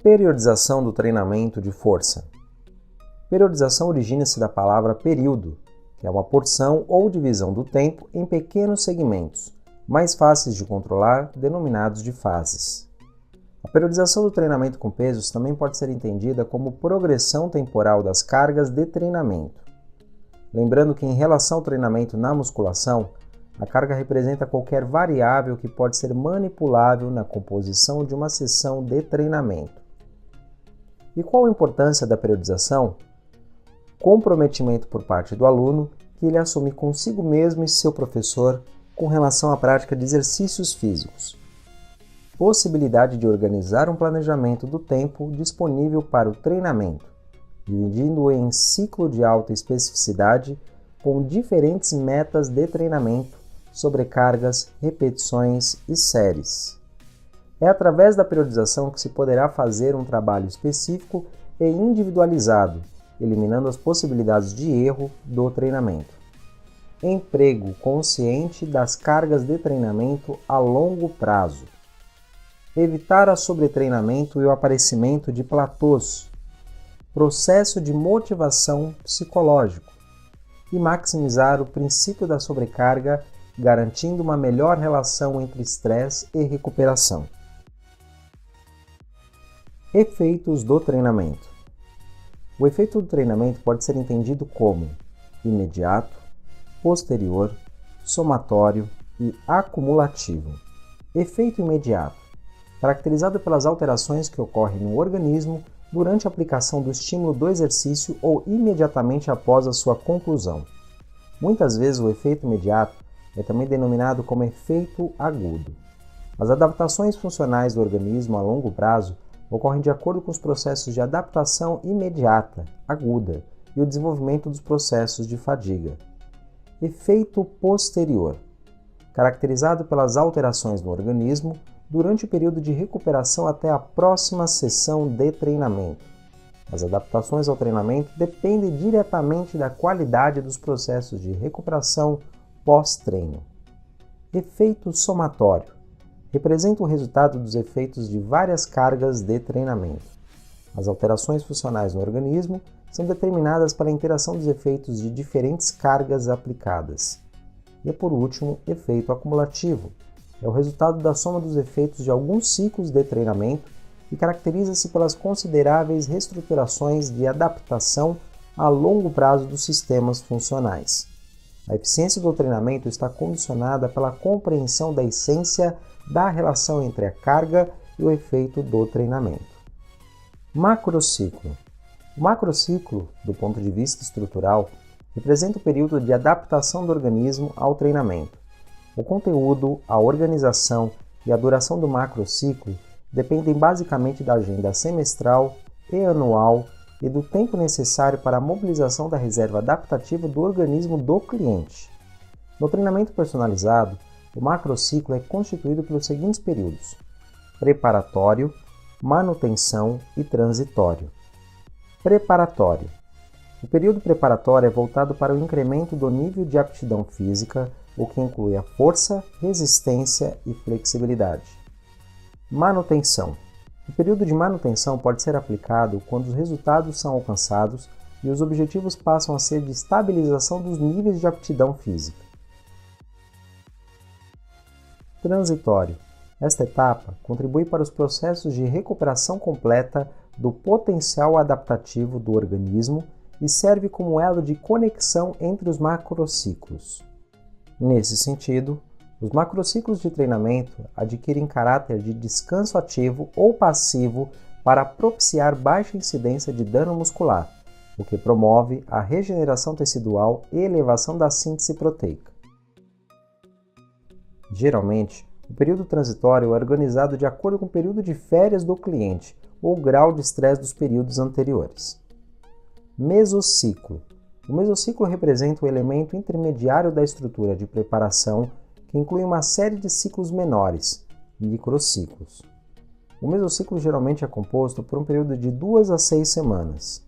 Periodização do treinamento de força. Periodização origina-se da palavra período, que é uma porção ou divisão do tempo em pequenos segmentos, mais fáceis de controlar, denominados de fases. A periodização do treinamento com pesos também pode ser entendida como progressão temporal das cargas de treinamento. Lembrando que, em relação ao treinamento na musculação, a carga representa qualquer variável que pode ser manipulável na composição de uma sessão de treinamento. E qual a importância da periodização? Comprometimento por parte do aluno que ele assume consigo mesmo e seu professor com relação à prática de exercícios físicos. Possibilidade de organizar um planejamento do tempo disponível para o treinamento, dividindo-o em ciclo de alta especificidade com diferentes metas de treinamento, sobrecargas, repetições e séries. É através da periodização que se poderá fazer um trabalho específico e individualizado, eliminando as possibilidades de erro do treinamento. Emprego consciente das cargas de treinamento a longo prazo. Evitar a sobretreinamento e o aparecimento de platôs. Processo de motivação psicológico. E maximizar o princípio da sobrecarga, garantindo uma melhor relação entre estresse e recuperação. Efeitos do treinamento. O efeito do treinamento pode ser entendido como imediato, posterior, somatório e acumulativo. Efeito imediato, caracterizado pelas alterações que ocorrem no organismo durante a aplicação do estímulo do exercício ou imediatamente após a sua conclusão. Muitas vezes o efeito imediato é também denominado como efeito agudo. As adaptações funcionais do organismo a longo prazo ocorrem de acordo com os processos de adaptação imediata, aguda, e o desenvolvimento dos processos de fadiga. Efeito posterior, caracterizado pelas alterações no organismo durante o período de recuperação até a próxima sessão de treinamento. As adaptações ao treinamento dependem diretamente da qualidade dos processos de recuperação pós-treino. Efeito somatório, representa o resultado dos efeitos de várias cargas de treinamento. As alterações funcionais no organismo são determinadas pela interação dos efeitos de diferentes cargas aplicadas. E, por último, efeito acumulativo. É o resultado da soma dos efeitos de alguns ciclos de treinamento e caracteriza-se pelas consideráveis reestruturações de adaptação a longo prazo dos sistemas funcionais. A eficiência do treinamento está condicionada pela compreensão da essência da relação entre a carga e o efeito do treinamento. Macrociclo. O macrociclo, do ponto de vista estrutural, representa o período de adaptação do organismo ao treinamento. O conteúdo, a organização e a duração do macrociclo dependem basicamente da agenda semestral e anual e do tempo necessário para a mobilização da reserva adaptativa do organismo do cliente. No treinamento personalizado, o macrociclo é constituído pelos seguintes períodos: preparatório, manutenção e transitório. Preparatório. O período preparatório é voltado para o incremento do nível de aptidão física, o que inclui a força, resistência e flexibilidade. Manutenção. O período de manutenção pode ser aplicado quando os resultados são alcançados e os objetivos passam a ser de estabilização dos níveis de aptidão física. Transitório. Esta etapa contribui para os processos de recuperação completa do potencial adaptativo do organismo e serve como elo de conexão entre os macrociclos. Nesse sentido, os macrociclos de treinamento adquirem caráter de descanso ativo ou passivo para propiciar baixa incidência de dano muscular, o que promove a regeneração tecidual e elevação da síntese proteica. Geralmente, o período transitório é organizado de acordo com o período de férias do cliente ou grau de estresse dos períodos anteriores. Mesociclo. O mesociclo representa o elemento intermediário da estrutura de preparação que inclui uma série de ciclos menores, microciclos. O mesociclo geralmente é composto por um período de 2 a 6 semanas.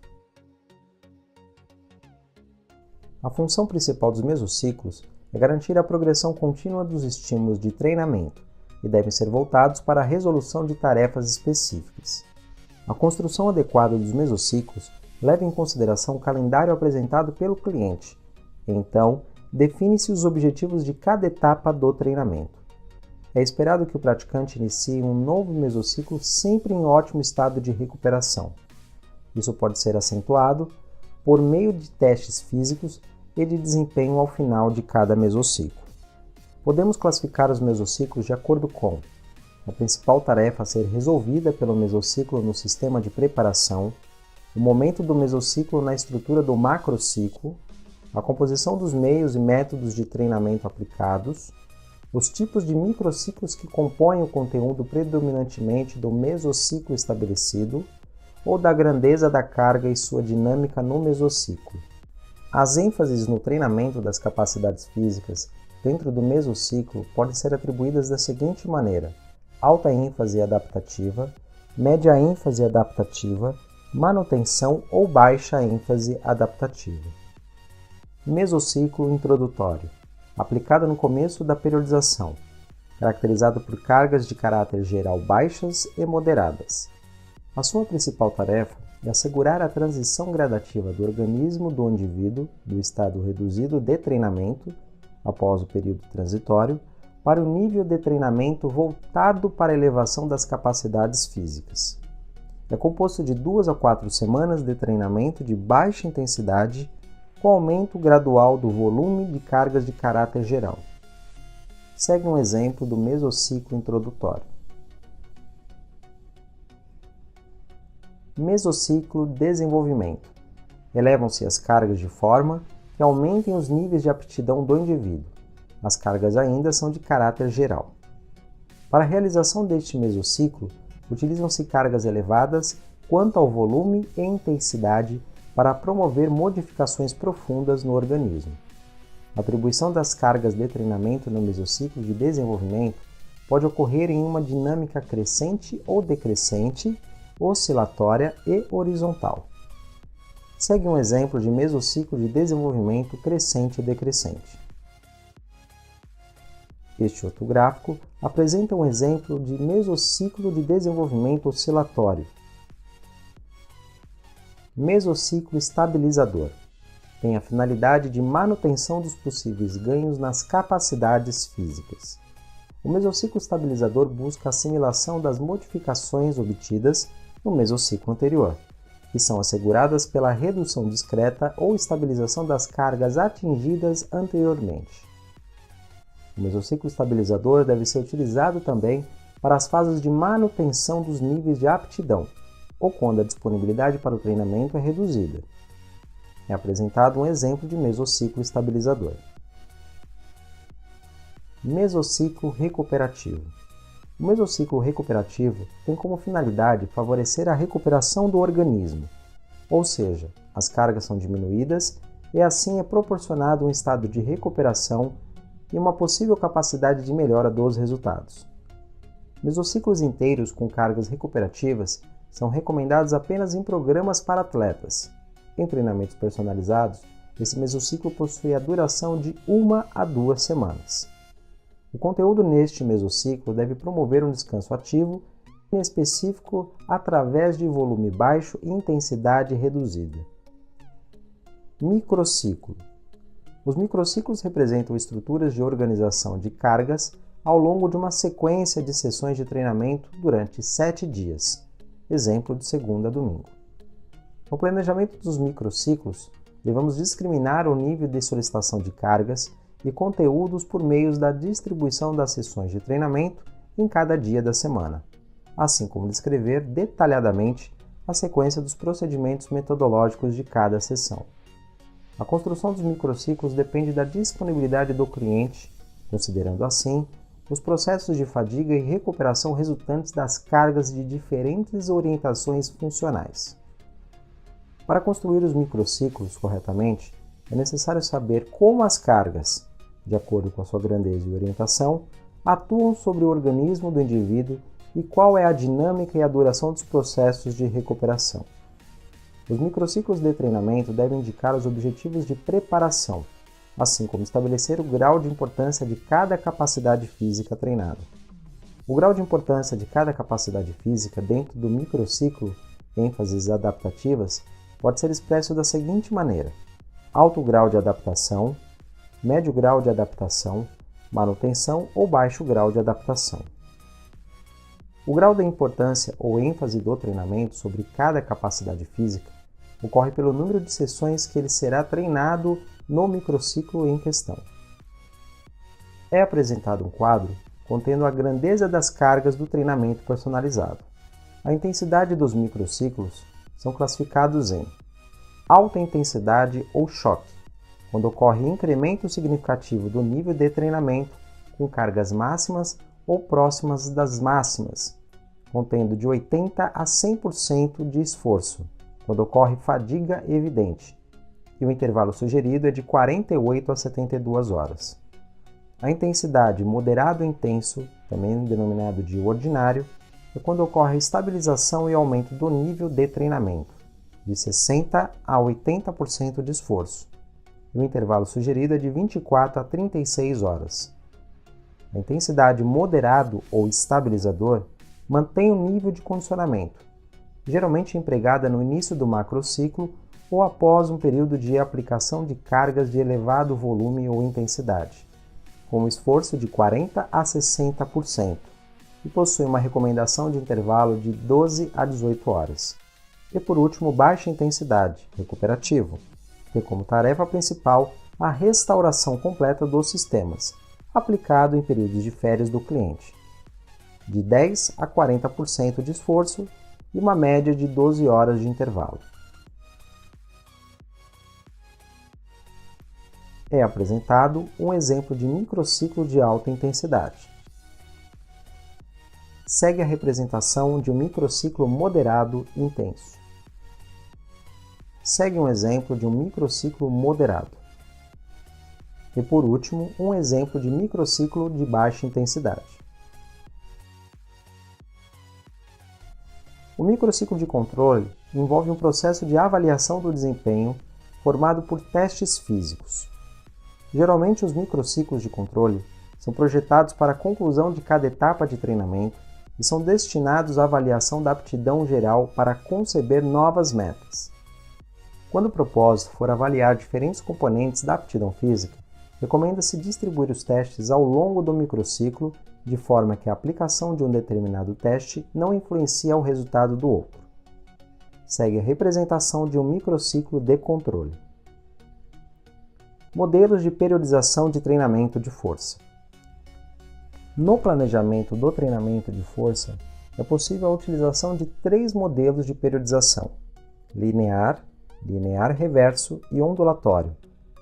A função principal dos mesociclos é garantir a progressão contínua dos estímulos de treinamento e devem ser voltados para a resolução de tarefas específicas. A construção adequada dos mesociclos leva em consideração o calendário apresentado pelo cliente. Então, define-se os objetivos de cada etapa do treinamento. É esperado que o praticante inicie um novo mesociclo sempre em ótimo estado de recuperação. Isso pode ser acentuado por meio de testes físicos e de desempenho ao final de cada mesociclo. Podemos classificar os mesociclos de acordo com a principal tarefa a ser resolvida pelo mesociclo no sistema de preparação, o momento do mesociclo na estrutura do macrociclo, a composição dos meios e métodos de treinamento aplicados, os tipos de microciclos que compõem o conteúdo predominantemente do mesociclo estabelecido ou da grandeza da carga e sua dinâmica no mesociclo. As ênfases no treinamento das capacidades físicas dentro do mesociclo podem ser atribuídas da seguinte maneira: alta ênfase adaptativa, média ênfase adaptativa, manutenção ou baixa ênfase adaptativa. Mesociclo introdutório, aplicado no começo da periodização, caracterizado por cargas de caráter geral baixas e moderadas. A sua principal tarefa é assegurar a transição gradativa do organismo do indivíduo do estado reduzido de treinamento, após o período transitório, para o nível de treinamento voltado para a elevação das capacidades físicas. É composto de 2 a 4 semanas de treinamento de baixa intensidade, com aumento gradual do volume de cargas de caráter geral. Segue um exemplo do mesociclo introdutório. Mesociclo desenvolvimento. Elevam-se as cargas de forma que aumentem os níveis de aptidão do indivíduo. As cargas ainda são de caráter geral. Para a realização deste mesociclo, utilizam-se cargas elevadas quanto ao volume e intensidade para promover modificações profundas no organismo. A atribuição das cargas de treinamento no mesociclo de desenvolvimento pode ocorrer em uma dinâmica crescente ou decrescente, oscilatória e horizontal. Segue um exemplo de mesociclo de desenvolvimento crescente e decrescente. Este outro gráfico apresenta um exemplo de mesociclo de desenvolvimento oscilatório. Mesociclo estabilizador. Tem a finalidade de manutenção dos possíveis ganhos nas capacidades físicas. O mesociclo estabilizador busca a assimilação das modificações obtidas no mesociclo anterior, que são asseguradas pela redução discreta ou estabilização das cargas atingidas anteriormente. O mesociclo estabilizador deve ser utilizado também para as fases de manutenção dos níveis de aptidão, ou quando a disponibilidade para o treinamento é reduzida. É apresentado um exemplo de mesociclo estabilizador. Mesociclo recuperativo. O mesociclo recuperativo tem como finalidade favorecer a recuperação do organismo, ou seja, as cargas são diminuídas e assim é proporcionado um estado de recuperação e uma possível capacidade de melhora dos resultados. Mesociclos inteiros com cargas recuperativas são recomendados apenas em programas para atletas. Em treinamentos personalizados, esse mesociclo possui a duração de 1 a 2 semanas. O conteúdo neste mesociclo deve promover um descanso ativo e específico através de volume baixo e intensidade reduzida. Microciclo. Os microciclos representam estruturas de organização de cargas ao longo de uma sequência de sessões de treinamento durante 7 dias. Exemplo de segunda a domingo. No planejamento dos microciclos, devemos discriminar o nível de solicitação de cargas e conteúdos por meio da distribuição das sessões de treinamento em cada dia da semana, assim como descrever detalhadamente a sequência dos procedimentos metodológicos de cada sessão. A construção dos microciclos depende da disponibilidade do cliente, considerando assim os processos de fadiga e recuperação resultantes das cargas de diferentes orientações funcionais. Para construir os microciclos corretamente, é necessário saber como as cargas, de acordo com a sua grandeza e orientação, atuam sobre o organismo do indivíduo e qual é a dinâmica e a duração dos processos de recuperação. Os microciclos de treinamento devem indicar os objetivos de preparação, assim como estabelecer o grau de importância de cada capacidade física treinada. O grau de importância de cada capacidade física dentro do microciclo ênfases adaptativas, pode ser expresso da seguinte maneira: alto grau de adaptação, médio grau de adaptação, manutenção ou baixo grau de adaptação. O grau da importância ou ênfase do treinamento sobre cada capacidade física ocorre pelo número de sessões que ele será treinado no microciclo em questão. É apresentado um quadro contendo a grandeza das cargas do treinamento personalizado. A intensidade dos microciclos são classificados em alta intensidade ou choque, quando ocorre incremento significativo do nível de treinamento com cargas máximas ou próximas das máximas, contendo de 80% a 100% de esforço, quando ocorre fadiga evidente, e o intervalo sugerido é de 48 a 72 horas. A intensidade moderado-intenso, também denominado de ordinário, é quando ocorre estabilização e aumento do nível de treinamento, de 60% a 80% de esforço, e o intervalo sugerido é de 24 a 36 horas. A intensidade moderado ou estabilizador mantém o nível de condicionamento, geralmente empregada no início do macrociclo ou após um período de aplicação de cargas de elevado volume ou intensidade, com esforço de 40% a 60%, e possui uma recomendação de intervalo de 12 a 18 horas. E por último, baixa intensidade, recuperativo, que tem como tarefa principal a restauração completa dos sistemas, aplicado em períodos de férias do cliente, de 10 a 40% de esforço e uma média de 12 horas de intervalo. É apresentado um exemplo de microciclo de alta intensidade. Segue a representação de um microciclo moderado intenso. Segue um exemplo de um microciclo moderado. E por último, um exemplo de microciclo de baixa intensidade. O microciclo de controle envolve um processo de avaliação do desempenho formado por testes físicos. Geralmente, os microciclos de controle são projetados para a conclusão de cada etapa de treinamento e são destinados à avaliação da aptidão geral para conceber novas metas. Quando o propósito for avaliar diferentes componentes da aptidão física, recomenda-se distribuir os testes ao longo do microciclo de forma que a aplicação de um determinado teste não influencie o resultado do outro. Segue a representação de um microciclo de controle. Modelos de periodização de treinamento de força. No planejamento do treinamento de força, é possível a utilização de 3 modelos de periodização: linear, linear reverso e ondulatório,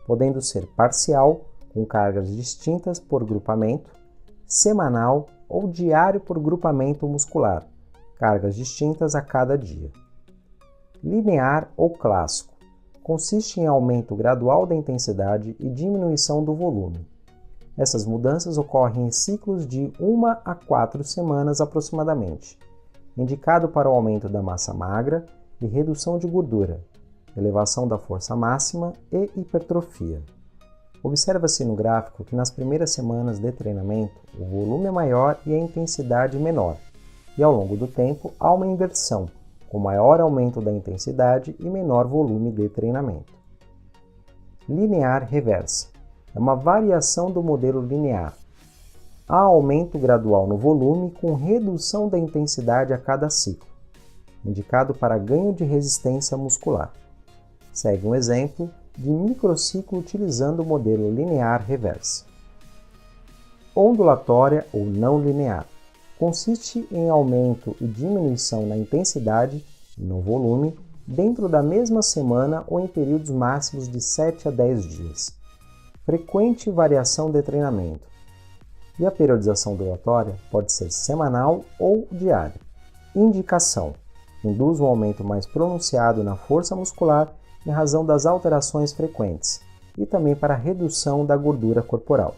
podendo ser parcial, com cargas distintas por grupamento, semanal ou diário por grupamento muscular, cargas distintas a cada dia. Linear ou clássico consiste em aumento gradual da intensidade e diminuição do volume. Essas mudanças ocorrem em ciclos de 1 a 4 semanas aproximadamente, indicado para o aumento da massa magra e redução de gordura, elevação da força máxima e hipertrofia. Observa-se no gráfico que nas primeiras semanas de treinamento o volume é maior e a intensidade menor, e ao longo do tempo há uma inversão, com maior aumento da intensidade e menor volume de treinamento. Linear reversa é uma variação do modelo linear. Há aumento gradual no volume com redução da intensidade a cada ciclo, indicado para ganho de resistência muscular. Segue um exemplo de microciclo utilizando o modelo linear reversa. Ondulatória ou não linear consiste em aumento e diminuição na intensidade e no volume dentro da mesma semana ou em períodos máximos de 7 a 10 dias. Frequente variação de treinamento. E a periodização ondulatória pode ser semanal ou diária. Indicação: induz um aumento mais pronunciado na força muscular em razão das alterações frequentes e também para a redução da gordura corporal.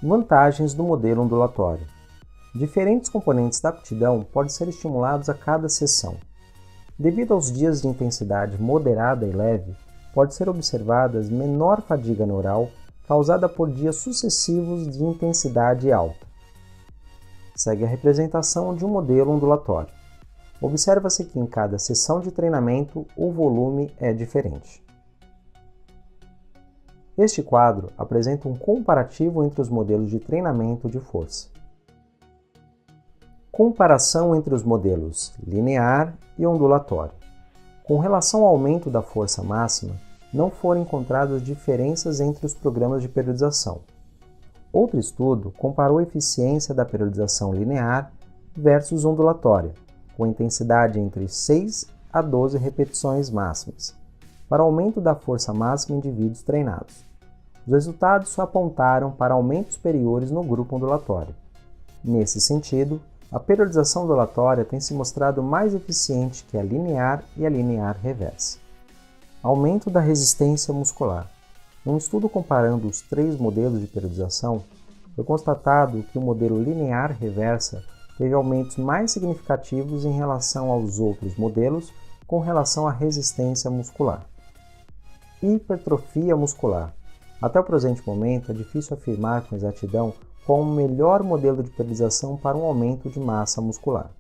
Vantagens do modelo ondulatório. Diferentes componentes da aptidão podem ser estimulados a cada sessão. Devido aos dias de intensidade moderada e leve, pode ser observada menor fadiga neural causada por dias sucessivos de intensidade alta. Segue a representação de um modelo ondulatório. observa-se que em cada sessão de treinamento o volume é diferente. Este quadro apresenta um comparativo entre os modelos de treinamento de força. Comparação entre os modelos linear e ondulatório. Com relação ao aumento da força máxima, não foram encontradas diferenças entre os programas de periodização. Outro estudo comparou a eficiência da periodização linear versus ondulatória, com intensidade entre 6 a 12 repetições máximas, para aumento da força máxima em indivíduos treinados. Os resultados só apontaram para aumentos superiores no grupo ondulatório. Nesse sentido, a periodização ondulatória tem se mostrado mais eficiente que a linear e a linear reversa. Aumento da resistência muscular. Num estudo comparando os 3 modelos de periodização, foi constatado que o modelo linear reversa teve aumentos mais significativos em relação aos outros modelos com relação à resistência muscular. Hipertrofia muscular. Até o presente momento, é difícil afirmar com exatidão qual o melhor modelo de periodização para um aumento de massa muscular.